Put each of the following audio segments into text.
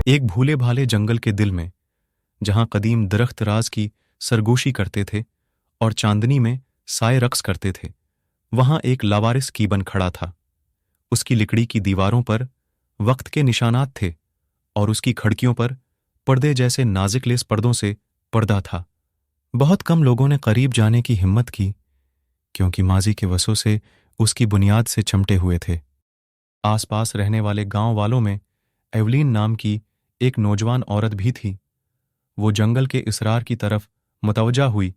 एक भूले भाले जंगल के दिल में, जहां कदीम दरख्त राज की सरगोशी करते थे और चांदनी में साए रक्स करते थे, वहां एक लावारिस कीबन खड़ा था। उसकी लकड़ी की दीवारों पर वक्त के निशानात थे और उसकी खिड़कियों पर पर्दे जैसे नाजुक लेस पर्दों से पर्दा था। बहुत कम लोगों ने करीब जाने की हिम्मत की, क्योंकि माजी के वसों से उसकी बुनियाद से चमटे हुए थे। आसपास रहने वाले गांव वालों में एवलीन नाम की एक नौजवान औरत भी थी। वो जंगल के इसरार की तरफ मुतवज्जा हुई,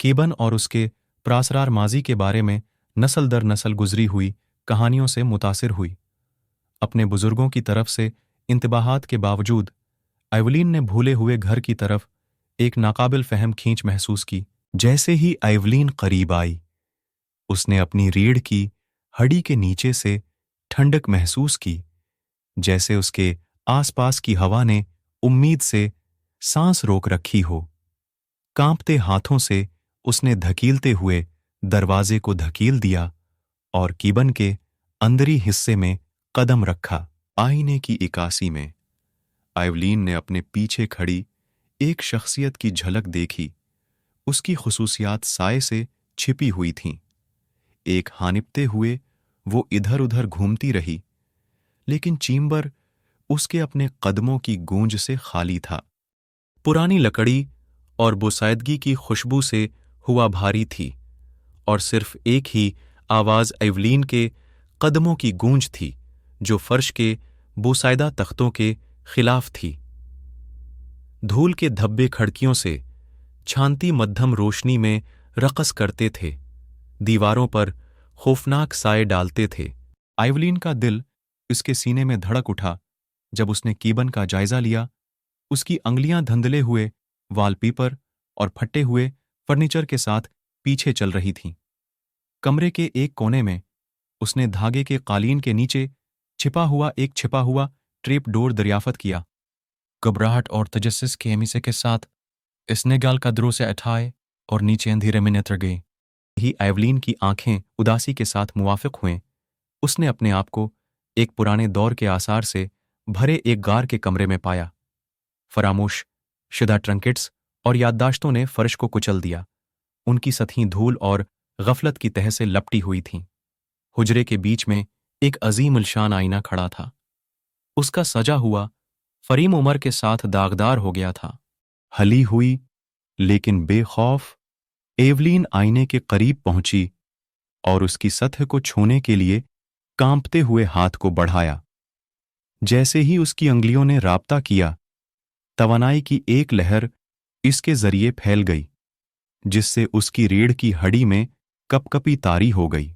कीबन और उसके प्रासरार माजी के बारे में नस्ल दर नस्ल गुजरी हुई कहानियों से मुतासिर हुई। अपने बुजुर्गों की तरफ से इंतबाहात के बावजूद एवलीन ने भूले हुए घर की तरफ एक नाकाबिल फहम खींच महसूस की। जैसे ही एवलीन करीब आई, उसने अपनी रीढ़ की हड्डी के नीचे से ठंडक महसूस की, जैसे उसके आसपास की हवा ने उम्मीद से सांस रोक रखी हो। कांपते हाथों से उसने धकीलते हुए दरवाजे को धकील दिया और कीबन के अंदरी हिस्से में कदम रखा। आईने की इकासी में एवलीन ने अपने पीछे खड़ी एक शख्सियत की झलक देखी। उसकी खुसूसियात साए से छिपी हुई थीं। एक हानिपते हुए वो इधर उधर घूमती रही, लेकिन चीम्बर उसके अपने कदमों की गूंज से खाली था। पुरानी लकड़ी और बोसायदगी की खुशबू से हुआ भारी थी, और सिर्फ एक ही आवाज एवलीन के कदमों की गूंज थी, जो फर्श के बोसायदा तख्तों के खिलाफ थी। धूल के धब्बे खिड़कियों से छानती मध्यम रोशनी में रक़स करते थे, दीवारों पर खौफनाक साए डालते थे। एवलीन का दिल इसके सीने में धड़क उठा जब उसने कीबन का जायजा लिया। उसकी अंगलियां धंधले हुए वॉलपेपर और फटे हुए फर्नीचर के साथ पीछे चल रही थीं। कमरे के एक कोने में उसने धागे के कालीन के नीचे छिपा हुआ ट्रेप डोर दरियाफत किया। घबराहट और तजस्सुस के हमीसे के साथ इसने गाल कदरों से उठाए और नीचे अंधेरे में उतर गई। ही एवलीन की आंखें उदासी के साथ मुवाफिक हुए। उसने अपने आप को एक पुराने दौर के आसार से भरे एक गार के कमरे में पाया। फरामोश शुदा ट्रंकेट्स और याददाश्तों ने फर्श को कुचल दिया। उनकी सतहें धूल और गफलत की तह से लपटी हुई थीं। हुजरे के बीच में एक अजीम उलशान आईना खड़ा था। उसका सजा हुआ फरीम उमर के साथ दागदार हो गया था। हली हुई लेकिन बेखौफ एवलीन आईने के करीब पहुंची और उसकी सतह को छूने के लिए कांपते हुए हाथ को बढ़ाया। जैसे ही उसकी अंगलियों ने राब्ता किया, तवानाई की एक लहर इसके जरिए फैल गई, जिससे उसकी रीढ़ की हड्डी में कपकपी तारी हो गई।